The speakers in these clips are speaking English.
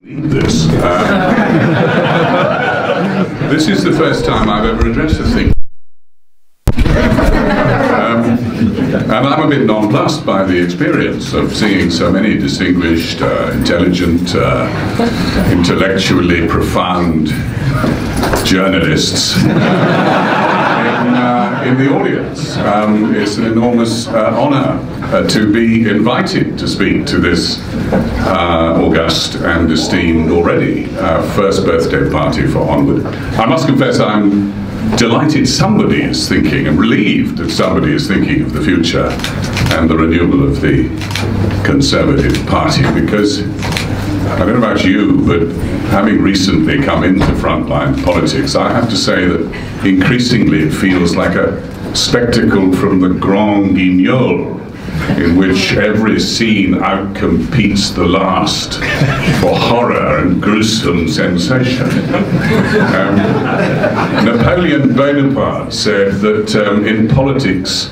This. This is the first time I've ever addressed a thing. And I'm a bit nonplussed by the experience of seeing so many distinguished, intelligent, intellectually profound journalists in the audience. It's an enormous honour to be invited to speak to this august and esteemed already first birthday party for Onward. I must confess I'm delighted somebody is thinking, and relieved that somebody is thinking of the future and the renewal of the Conservative Party, because I don't know about you, but having recently come into frontline politics, I have to say that increasingly it feels like a spectacle from the Grand Guignol, in which every scene outcompetes the last for horror and gruesome sensation. Napoleon Bonaparte said that in politics,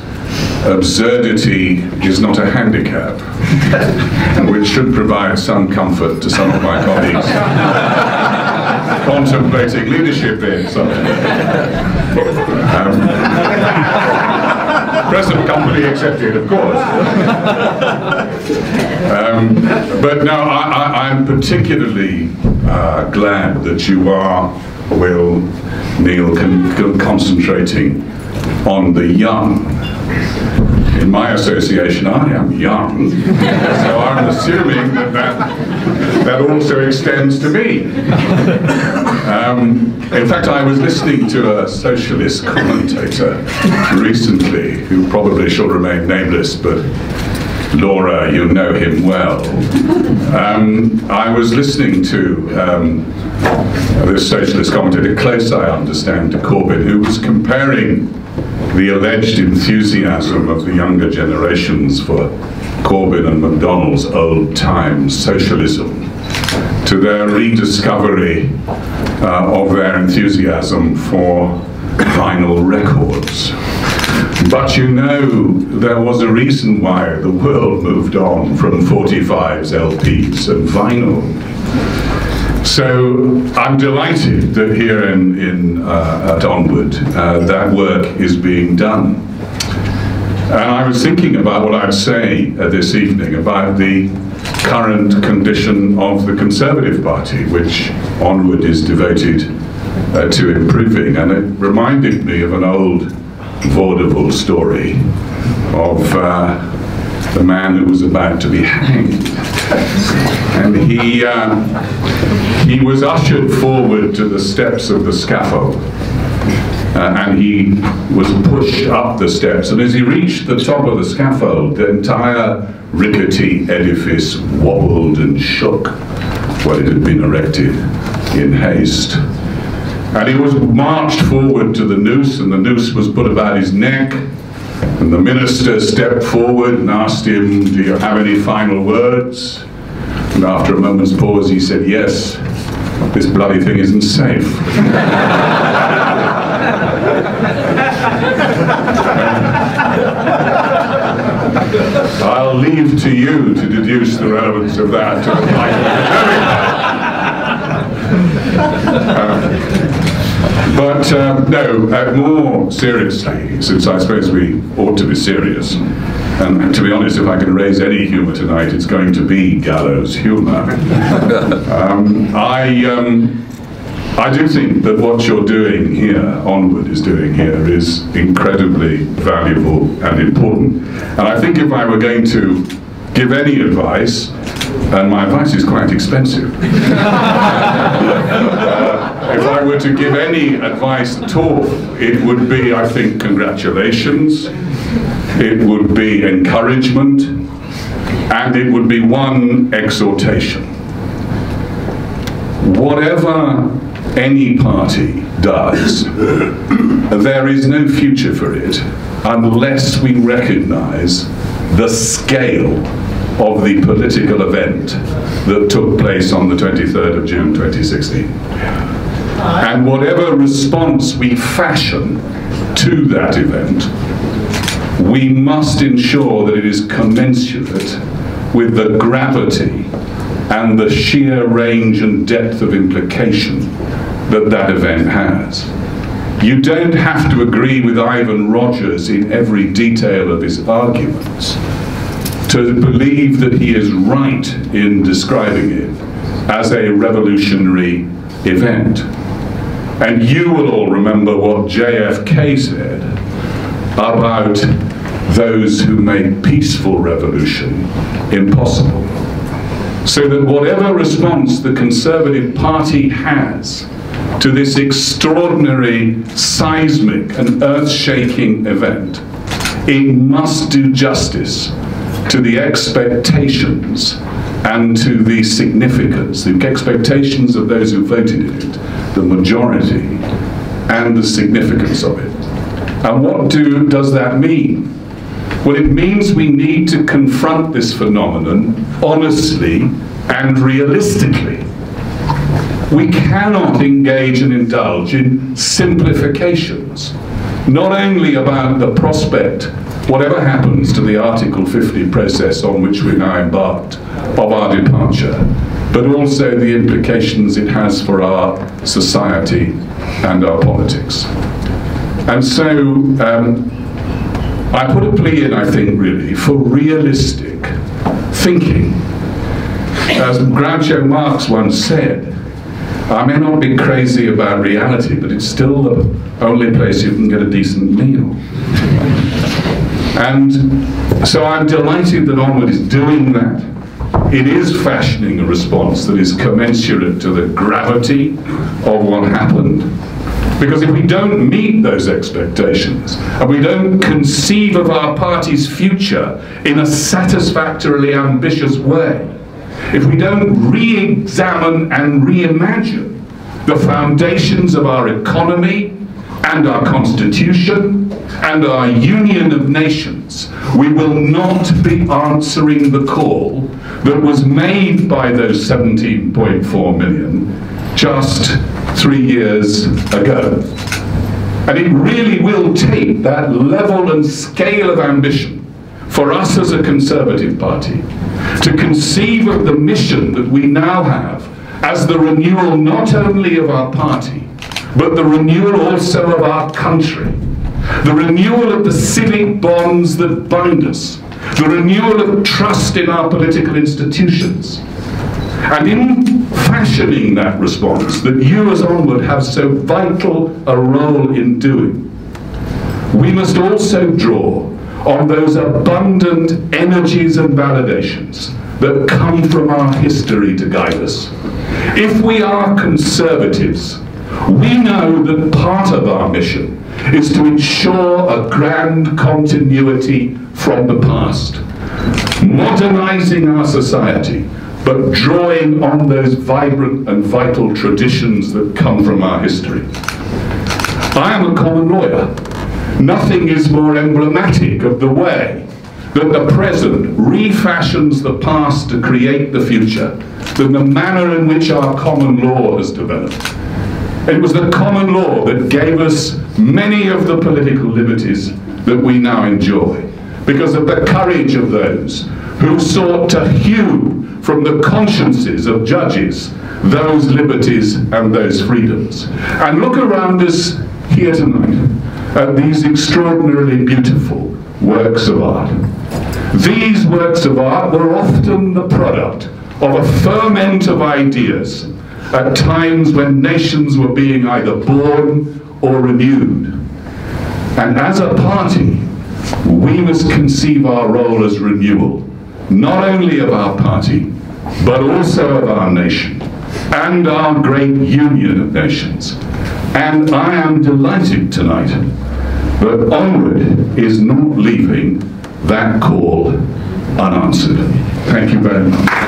absurdity is not a handicap, which should provide some comfort to some of my colleagues contemplating leadership in something. Present company accepted, of course. But no, I'm particularly glad that you are, Will, Neil, concentrating on the young. In my association, I am young, so I'm assuming that also extends to me. In fact, I was listening to a socialist commentator recently, who probably shall remain nameless, but Laura, you know him well. I was listening to this socialist commentator, close I understand to Corbyn, who was comparing the alleged enthusiasm of the younger generations for Corbyn and MacDonald's old-time socialism to their rediscovery of their enthusiasm for vinyl records. But you know, there was a reason why the world moved on from 45s, LPs and vinyl. So I'm delighted that here at Onward that work is being done. And I was thinking about what I'd say this evening about the current condition of the Conservative Party, which Onward is devoted to improving. And it reminded me of an old vaudeville story of the man who was about to be hanged. And he was ushered forward to the steps of the scaffold, and he was pushed up the steps, and as he reached the top of the scaffold, the entire rickety edifice wobbled and shook, where it had been erected in haste. And he was marched forward to the noose, and the noose was put about his neck, and the minister stepped forward and asked him, "Do you have any final words?" And after a moment's pause he said, "Yes, this bloody thing isn't safe." I'll leave to you to deduce the relevance of that to the But no, more seriously, since I suppose we ought to be serious, and to be honest, if I can raise any humour tonight, it's going to be gallows humour. I do think that what you're doing here, Onward is doing here, is incredibly valuable and important. And I think if I were going to give any advice, and my advice is quite expensive, if I were to give any advice at all, it would be, I think, congratulations, it would be encouragement, and it would be one exhortation. Whatever any party does, there is no future for it unless we recognize the scale of the political event that took place on the 23rd of June 2016. And whatever response we fashion to that event, we must ensure that it is commensurate with the gravity and the sheer range and depth of implication that that event has. You don't have to agree with Ivan Rogers in every detail of his arguments to believe that he is right in describing it as a revolutionary event. And you will all remember what JFK said about those who make peaceful revolution impossible. So that whatever response the Conservative Party has to this extraordinary, seismic and earth-shaking event, it must do justice to the expectations and to the significance, the expectations of those who voted in it, the majority, and the significance of it. And what does that mean? Well, it means we need to confront this phenomenon honestly and realistically. We cannot engage and indulge in simplifications, not only about the prospect, whatever happens to the Article 50 process on which we're now embarked, of our departure, but also the implications it has for our society and our politics. And so I put a plea in, I think, really, for realistic thinking. As Groucho Marx once said, I may not be crazy about reality, but it's still the only place you can get a decent meal. And so I'm delighted that Onward is doing that. It is fashioning a response that is commensurate to the gravity of what happened. Because if we don't meet those expectations, and we don't conceive of our party's future in a satisfactorily ambitious way, if we don't re-examine and reimagine the foundations of our economy and our constitution and our union of nations, we will not be answering the call that was made by those 17.4 million just 3 years ago. And it really will take that level and scale of ambition for us as a Conservative Party to conceive of the mission that we now have as the renewal not only of our party, but the renewal also of our country, the renewal of the civic bonds that bind us, the renewal of trust in our political institutions. And in fashioning that response that you as Onward have so vital a role in doing, we must also draw on those abundant energies and validations that come from our history to guide us. If we are Conservatives, we know that part of our mission is to ensure a grand continuity from the past, modernizing our society, but drawing on those vibrant and vital traditions that come from our history. I am a common lawyer. Nothing is more emblematic of the way that the present refashions the past to create the future than the manner in which our common law has developed. It was the common law that gave us many of the political liberties that we now enjoy, because of the courage of those who sought to hew from the consciences of judges those liberties and those freedoms. And look around us here tonight at these extraordinarily beautiful works of art. These works of art were often the product of a ferment of ideas at times when nations were being either born or renewed. And as a party, we must conceive our role as renewal, not only of our party, but also of our nation and our great union of nations. And I am delighted tonight that Onward is not leaving that call unanswered. Thank you very much.